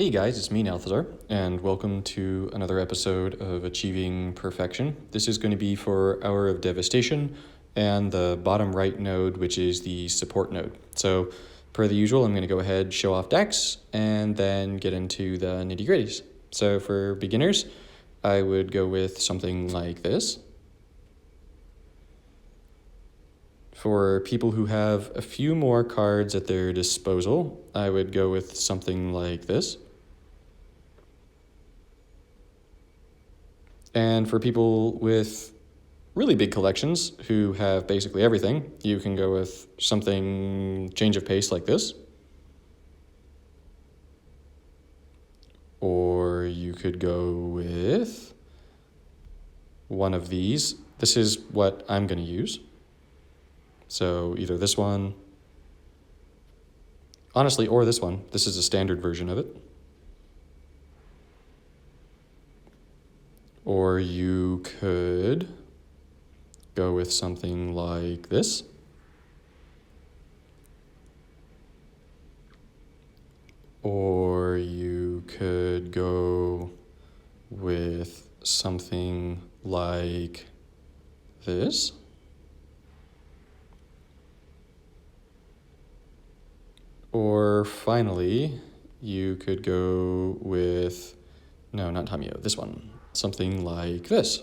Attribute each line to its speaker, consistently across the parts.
Speaker 1: Hey guys, it's me, Nalthazar, and welcome to another episode of Achieving Perfection. This is going to be for Hour of Devastation and the bottom right node, which is the support node. So, per the usual, I'm going to go ahead, show off decks, and then get into the nitty-gritties. So for beginners, I would go with something like this. For people who have a few more cards at their disposal, I would go with something like this. And for people with really big collections who have basically everything, you can go with something change of pace like this. Or you could go with one of these. This is what I'm going to use. So either this one, honestly, or this one. This is a standard version of it. Or you could go with something like this. Or you could go with something like this. Or finally, you could go with, no, not Tamio, this one. Something like this.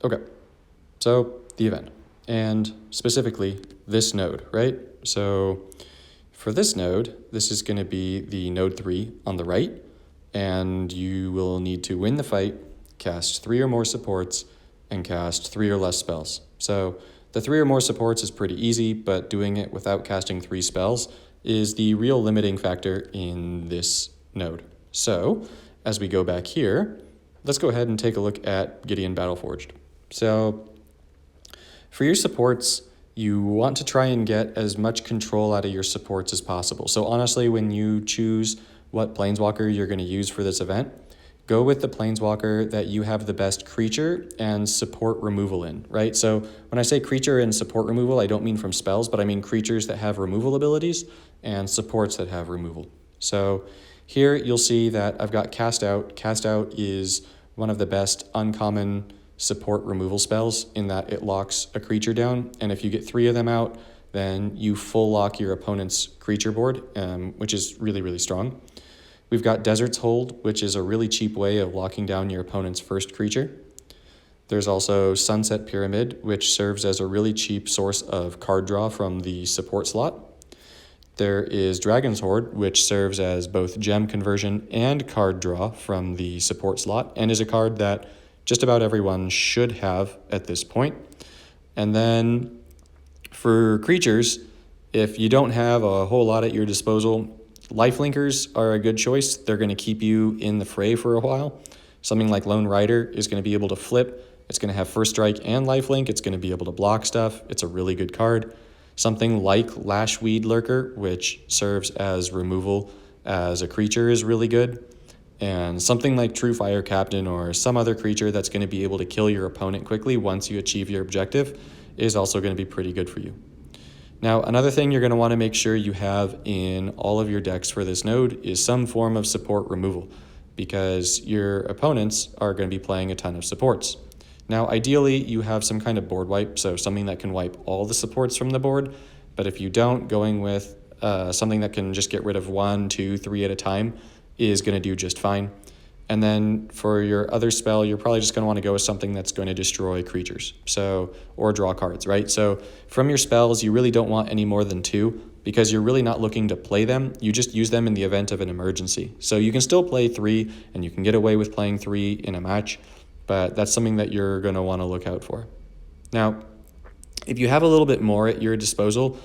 Speaker 1: Okay, so the event, and specifically this node, right? So for this node, this is going to be the node 3 on the right, and you will need to win the fight, cast 3 or more supports, and cast 3 or less spells. So the 3 or more supports is pretty easy, but doing it without casting 3 spells is the real limiting factor in this node. So, as we go back here, let's go ahead and take a look at Gideon Battleforged. So, for your supports, you want to try and get as much control out of your supports as possible. So honestly, when you choose what Planeswalker you're going to use for this event, go with the Planeswalker that you have the best creature and support removal in, right? So when I say creature and support removal, I don't mean from spells, but I mean creatures that have removal abilities and supports that have removal. So here you'll see that I've got Cast Out. Cast Out is one of the best uncommon support removal spells in that it locks a creature down, and if you get 3 of them out, then you full lock your opponent's creature board, which is really, really strong. We've got Desert's Hold, which is a really cheap way of locking down your opponent's first creature. There's also Sunset Pyramid, which serves as a really cheap source of card draw from the support slot. There is Dragon's Horde, which serves as both gem conversion and card draw from the support slot, and is a card that just about everyone should have at this point. And then for creatures, if you don't have a whole lot at your disposal, Lifelinkers are a good choice. They're going to keep you in the fray for a while. Something like Lone Rider is going to be able to flip. It's going to have First Strike and Lifelink. It's going to be able to block stuff. It's a really good card. Something like Lashweed Lurker, which serves as removal as a creature, is really good. And something like True Fire Captain or some other creature that's going to be able to kill your opponent quickly once you achieve your objective is also going to be pretty good for you. Now, another thing you're going to want to make sure you have in all of your decks for this node is some form of support removal, because your opponents are going to be playing a ton of supports. Now, ideally, you have some kind of board wipe, so something that can wipe all the supports from the board, but if you don't, going with something that can just get rid of 1, 2, 3 at a time is going to do just fine. And then for your other spell, you're probably just going to want to go with something that's going to destroy creatures, or draw cards, right? So from your spells, you really don't want any more than 2, because you're really not looking to play them. You just use them in the event of an emergency. So you can still play 3, and you can get away with playing 3 in a match, but that's something that you're going to want to look out for. Now, if you have a little bit more at your disposal,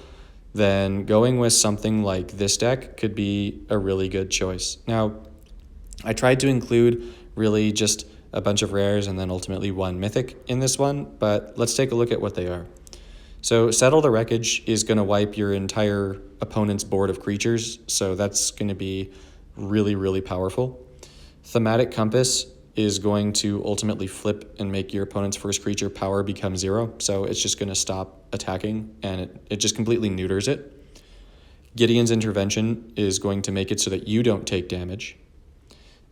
Speaker 1: then going with something like this deck could be a really good choice. Now, I tried to include really just a bunch of rares and then ultimately 1 mythic in this one, but let's take a look at what they are. So Settle the Wreckage is going to wipe your entire opponent's board of creatures, so that's going to be really, really powerful. Thematic Compass is going to ultimately flip and make your opponent's first creature power become 0, so it's just going to stop attacking, and it just completely neuters it. Gideon's Intervention is going to make it so that you don't take damage.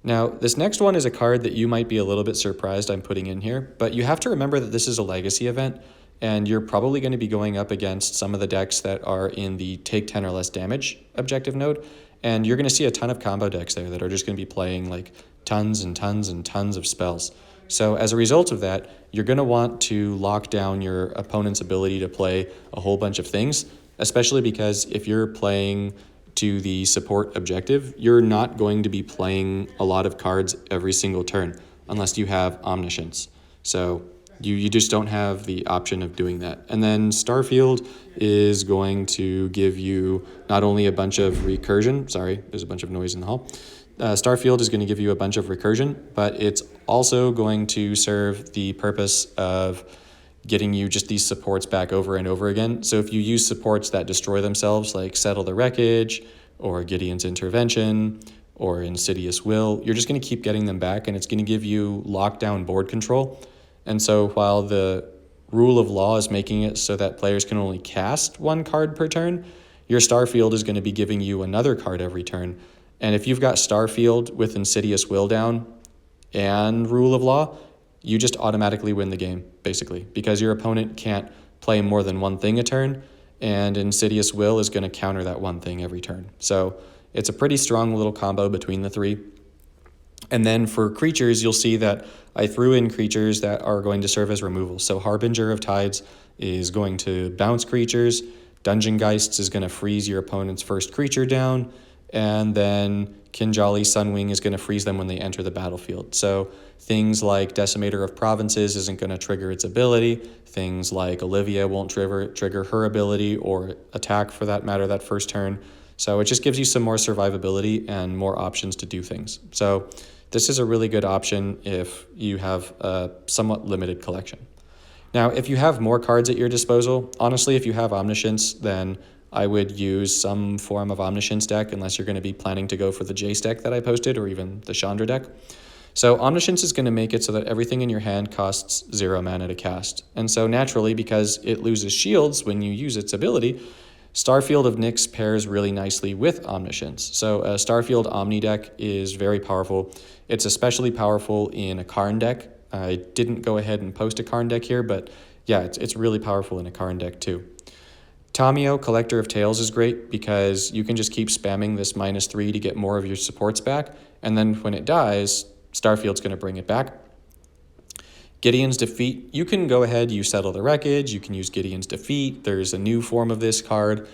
Speaker 1: Now, this next one is a card that you might be a little bit surprised I'm putting in here, but you have to remember that this is a legacy event, and you're probably going to be going up against some of the decks that are in the take 10 or less damage objective node, and you're going to see a ton of combo decks there that are just going to be playing like tons and tons and tons of spells. So as a result of that, you're going to want to lock down your opponent's ability to play a whole bunch of things, especially because if you're playing to the support objective, you're not going to be playing a lot of cards every single turn unless you have Omniscience. So you just don't have the option of doing that. And then Starfield is going to give you not only a bunch of recursion, sorry, there's a bunch of noise in the hall. Starfield is going to give you a bunch of recursion, but it's also going to serve the purpose of getting you just these supports back over and over again. So if you use supports that destroy themselves, like Settle the Wreckage, or Gideon's Intervention, or Insidious Will, you're just going to keep getting them back, and it's going to give you lockdown board control. And so while the rule of law is making it so that players can only cast one card per turn, your Starfield is going to be giving you another card every turn. And if you've got Starfield with Insidious Will down and rule of law, you just automatically win the game, basically, because your opponent can't play more than one thing a turn, and Insidious Will is going to counter that one thing every turn. So it's a pretty strong little combo between the three. And then for creatures, you'll see that I threw in creatures that are going to serve as removal. So Harbinger of Tides is going to bounce creatures, Dungeon Geists is going to freeze your opponent's first creature down, and then Kinjali Sunwing is going to freeze them when they enter the battlefield. So things like Decimator of Provinces isn't going to trigger its ability. Things like Olivia won't trigger her ability or attack, for that matter, that first turn. So it just gives you some more survivability and more options to do things. So this is a really good option if you have a somewhat limited collection. Now, if you have more cards at your disposal, honestly, if you have Omniscience, then I would use some form of Omniscience deck, unless you're going to be planning to go for the Jace deck that I posted, or even the Chandra deck. So Omniscience is going to make it so that everything in your hand costs 0 mana to cast. And so naturally, because it loses shields when you use its ability, Starfield of Nyx pairs really nicely with Omniscience. So a Starfield Omni deck is very powerful. It's especially powerful in a Karn deck. I didn't go ahead and post a Karn deck here, but yeah, it's really powerful in a Karn deck too. Tamio, Collector of Tales, is great because you can just keep spamming this -3 to get more of your supports back, and then when it dies, Starfield's going to bring it back. Gideon's Defeat, you can go ahead, you Settle the Wreckage, you can use Gideon's Defeat. There's a new form of this card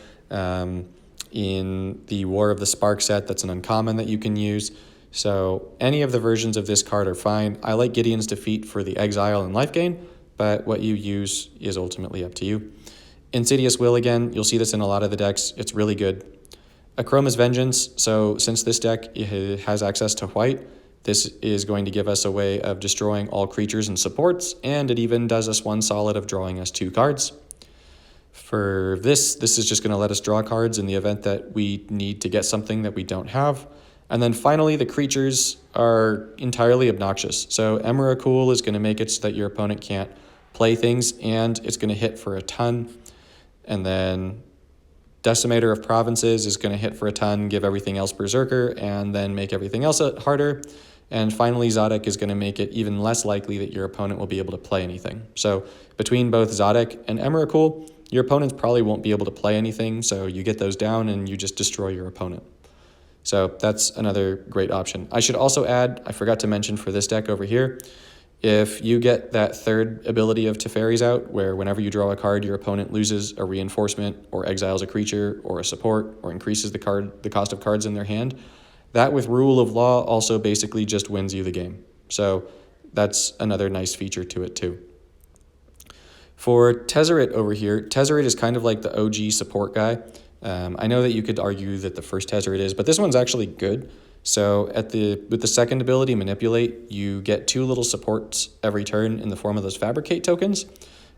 Speaker 1: in the War of the Spark set that's an uncommon that you can use. So any of the versions of this card are fine. I like Gideon's Defeat for the exile and life gain, but what you use is ultimately up to you. Insidious Will, again, you'll see this in a lot of the decks. It's really good. Akroma's Vengeance, so since this deck has access to white, this is going to give us a way of destroying all creatures and supports, and it even does us one solid of drawing us 2 cards. For this is just going to let us draw cards in the event that we need to get something that we don't have. And then finally, the creatures are entirely obnoxious. So Emrakul is going to make it so that your opponent can't play things, and it's going to hit for a ton. And then Decimator of Provinces is going to hit for a ton, give everything else Berserker, and then make everything else harder. And finally, Zodek is going to make it even less likely that your opponent will be able to play anything. So between both Zodek and Emrakul, your opponents probably won't be able to play anything, so you get those down and you just destroy your opponent. So that's another great option. I should also add, I forgot to mention for this deck over here, if you get that third ability of Teferi's out, where whenever you draw a card, your opponent loses a reinforcement or exiles a creature or a support or increases the cost of cards in their hand, that with Rule of Law also basically just wins you the game. So that's another nice feature to it too. For Tezzeret over here, Tezzeret is kind of like the OG support guy. I know that you could argue that the first Tezzeret is, but this one's actually good. So with the second ability, Manipulate, you get 2 little supports every turn in the form of those Fabricate tokens.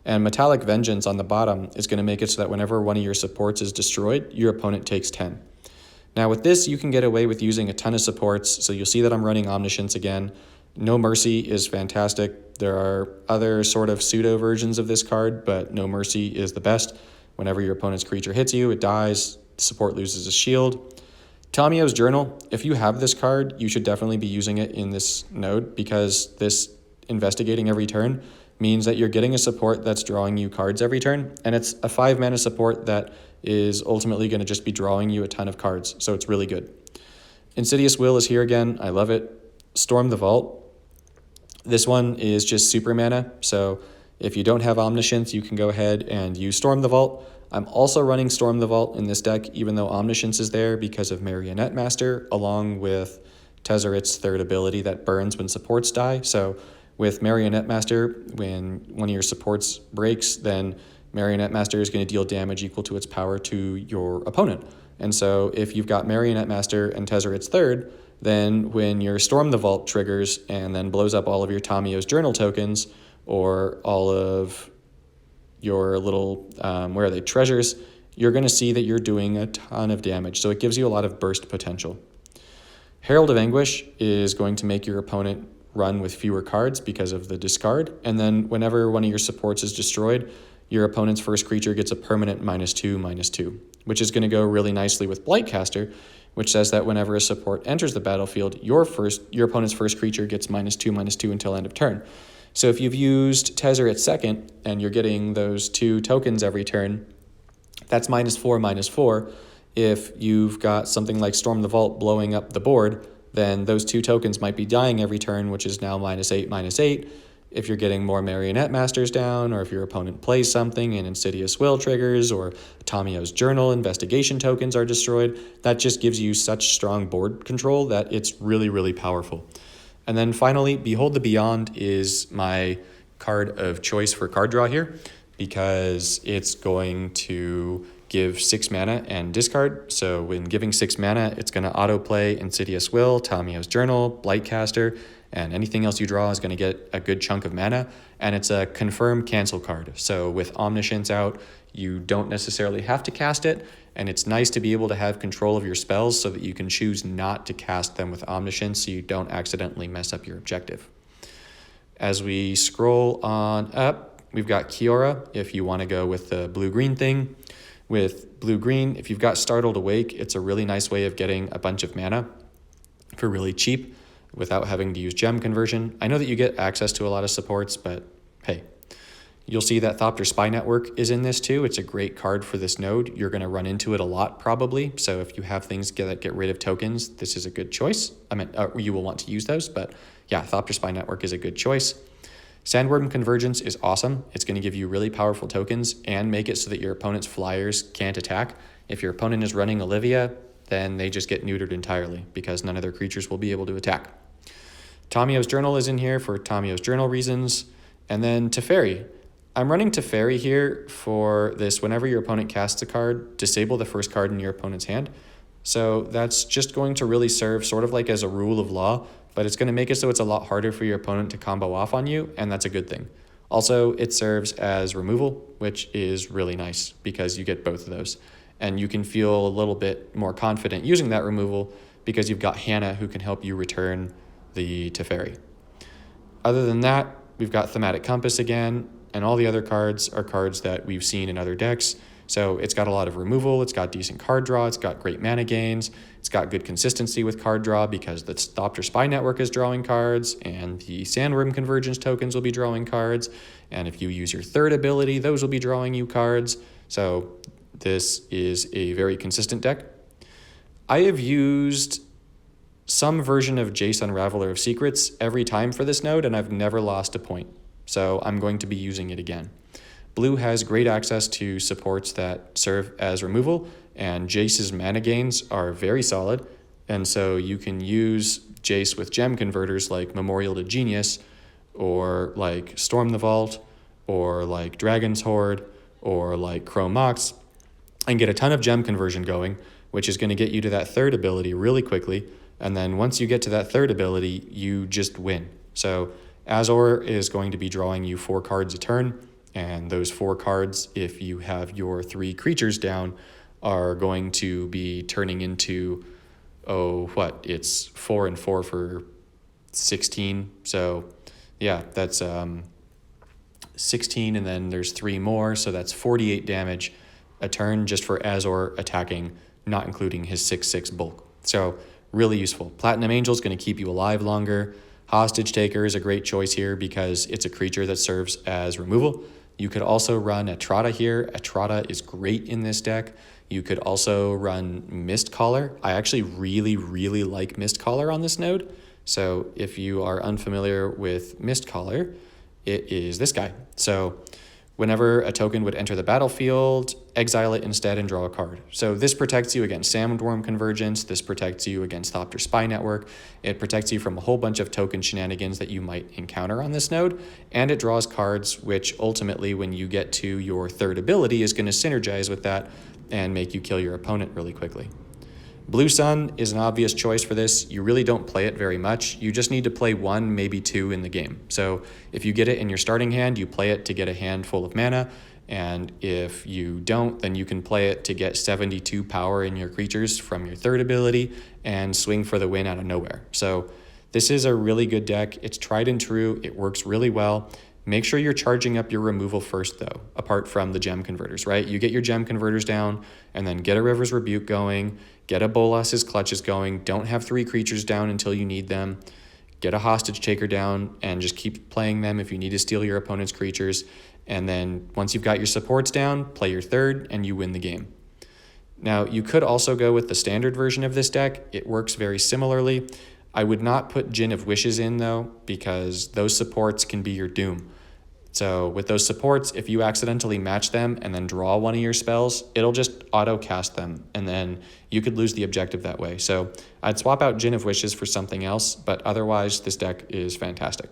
Speaker 1: And Metallic Vengeance on the bottom is going to make it so that whenever one of your supports is destroyed, your opponent takes 10. Now with this, you can get away with using a ton of supports. So you'll see that I'm running Omniscience again. No Mercy is fantastic. There are other sort of pseudo versions of this card, but No Mercy is the best. Whenever your opponent's creature hits you, it dies. support loses a shield. Tamio's Journal, if you have this card, you should definitely be using it in this node, because this investigating every turn means that you're getting a support that's drawing you cards every turn, and it's a 5 mana support that is ultimately going to just be drawing you a ton of cards, so it's really good. Insidious Will is here again. I love it. Storm the Vault. This one is just super mana, so if you don't have Omniscience, you can go ahead and use Storm the Vault. I'm also running Storm the Vault in this deck, even though Omniscience is there, because of Marionette Master, along with Tezzeret's third ability that burns when supports die. So with Marionette Master, when one of your supports breaks, then Marionette Master is going to deal damage equal to its power to your opponent. And so if you've got Marionette Master and Tezzeret's third, then when your Storm the Vault triggers and then blows up all of your Tamio's Journal tokens, or all of your little, where are they, treasures, you're going to see that you're doing a ton of damage. So it gives you a lot of burst potential. Herald of Anguish is going to make your opponent run with fewer cards because of the discard. And then whenever one of your supports is destroyed, your opponent's first creature gets a permanent -2/-2, which is going to go really nicely with Blightcaster, which says that whenever a support enters the battlefield, your opponent's first creature gets -2/-2 until end of turn. So if you've used Tezzeret second and you're getting those 2 tokens every turn, that's -4/-4. If you've got something like Storm the Vault blowing up the board, then those 2 tokens might be dying every turn, which is now -8/-8. If you're getting more Marionette Masters down, or if your opponent plays something and Insidious Will triggers, or Tamio's Journal investigation tokens are destroyed, that just gives you such strong board control that it's really, really powerful. And then finally, Behold the Beyond is my card of choice for card draw here, because it's going to give 6 mana and discard. So when giving 6 mana, it's going to autoplay Insidious Will, Tamio's Journal, Blightcaster, and anything else you draw is going to get a good chunk of mana. And it's a confirm cancel card. So with Omniscience out, you don't necessarily have to cast it, and it's nice to be able to have control of your spells so that you can choose not to cast them with Omniscience so you don't accidentally mess up your objective. As we scroll on up, we've got Kiora, if you want to go with the blue-green thing. With blue-green, if you've got Startled Awake, it's a really nice way of getting a bunch of mana for really cheap without having to use gem conversion. I know that you get access to a lot of supports, but hey. You'll see that Thopter Spy Network is in this too. It's a great card for this node. You're going to run into it a lot probably, so if you have things that get rid of tokens, this is a good choice. You will want to use those, but yeah, Thopter Spy Network is a good choice. Sandworm Convergence is awesome. It's going to give you really powerful tokens and make it so that your opponent's flyers can't attack. If your opponent is running Olivia, then they just get neutered entirely because none of their creatures will be able to attack. Tamio's Journal is in here for Tamio's Journal reasons. And then Teferi. I'm running Teferi here for this: whenever your opponent casts a card, disable the first card in your opponent's hand. So that's just going to really serve sort of like as a rule of law, but it's going to make it so it's a lot harder for your opponent to combo off on you, and that's a good thing. Also, it serves as removal, which is really nice because you get both of those. And you can feel a little bit more confident using that removal because you've got Hannah who can help you return the Teferi. Other than that, we've got Thematic Compass again, and all the other cards are cards that we've seen in other decks. So it's got a lot of removal, it's got decent card draw, it's got great mana gains, it's got good consistency with card draw because the Thopter Spy Network is drawing cards, and the Sandworm Convergence tokens will be drawing cards, and if you use your third ability, those will be drawing you cards. So this is a very consistent deck. I have used some version of Jace Unraveler of Secrets every time for this node, and I've never lost a point. So I'm going to be using it again. Blue has great access to supports that serve as removal, and Jace's mana gains are very solid, and so you can use Jace with gem converters like Memorial to Genius, or like Storm the Vault, or like Dragon's Horde, or like Chrome Mox, and get a ton of gem conversion going, which is going to get you to that third ability really quickly, and then once you get to that third ability, you just win. So Azor is going to be drawing you 4 cards a turn, and those 4 cards, if you have your 3 creatures down, are going to be turning into, it's 4 and 4 for 16. So yeah, that's 16, and then there's 3 more, so that's 48 damage a turn just for Azor attacking not including his 6/6 bulk. So really useful. Platinum Angel is going to keep you alive longer. Hostage Taker is a great choice here because it's a creature that serves as removal. You could also run Etrata here. Etrata is great in this deck. You could also run Mistcaller. I actually really like Mistcaller on this node. So if you are unfamiliar with Mistcaller, it is this guy. So whenever a token would enter the battlefield, exile it instead and draw a card. So this protects you against Sandworm Convergence. This protects you against Thopter Spy Network. It protects you from a whole bunch of token shenanigans that you might encounter on this node. And it draws cards, which ultimately, when you get to your third ability, is going to synergize with that and make you kill your opponent really quickly. Blue Sun is an obvious choice for this. You really don't play it very much. You just need to play 1, maybe 2 in the game. So if you get it in your starting hand, you play it to get a hand full of mana. And if you don't, then you can play it to get 72 power in your creatures from your third ability and swing for the win out of nowhere. So this is a really good deck. It's tried and true. It works really well. Make sure you're charging up your removal first, though, apart from the gem converters, right? You get your gem converters down, and then get a River's Rebuke going, get a Bolas's Clutches going, don't have 3 creatures down until you need them, get a Hostage Taker down, and just keep playing them if you need to steal your opponent's creatures. And then once you've got your supports down, play your third, and you win the game. Now, you could also go with the standard version of this deck. It works very similarly. I would not put Djinn of Wishes in, though, because those supports can be your doom. So with those supports, if you accidentally match them and then draw one of your spells, it'll just auto-cast them, and then you could lose the objective that way. So I'd swap out Djinn of Wishes for something else, but otherwise this deck is fantastic.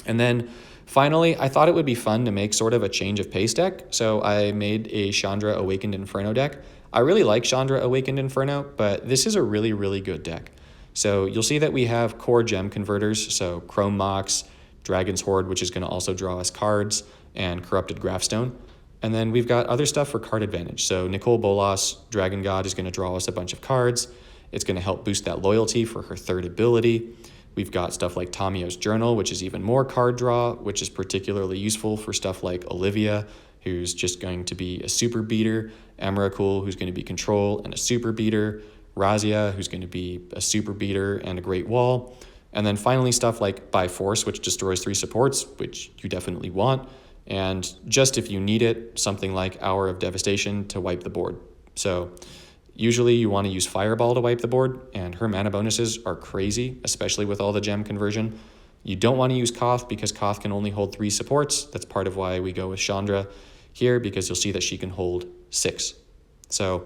Speaker 1: And then finally, I thought it would be fun to make sort of a change of pace deck, so I made a Chandra Awakened Inferno deck. I really like Chandra Awakened Inferno, but this is a really good deck. So you'll see that we have core gem converters, so Chrome Mox, Dragon's Horde, which is going to also draw us cards, and Corrupted Graphstone. And then we've got other stuff for card advantage. So Nicole Bolas, Dragon God, is going to draw us a bunch of cards. It's going to help boost that loyalty for her third ability. We've got stuff like Tamio's Journal, which is even more card draw, which is particularly useful for stuff like Olivia, who's just going to be a super beater, Emrakul, who's going to be control and a super beater, Razia, who's going to be a super beater and a great wall. And then finally stuff like By Force, which destroys 3 supports, which you definitely want. And just if you need it, something like Hour of Devastation to wipe the board. So usually you want to use Fireball to wipe the board, and her mana bonuses are crazy, especially with all the gem conversion. You don't want to use Koth because Koth can only hold 3 supports. That's part of why we go with Chandra here, because you'll see that she can hold 6. So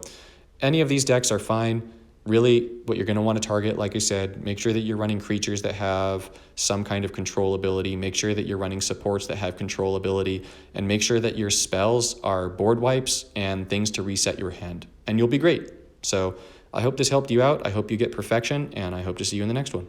Speaker 1: any of these decks are fine. Really, what you're going to want to target, like I said, make sure that you're running creatures that have some kind of control ability, make sure that you're running supports that have control ability, and make sure that your spells are board wipes and things to reset your hand, and you'll be great. So I hope this helped you out. I hope you get perfection, and I hope to see you in the next one.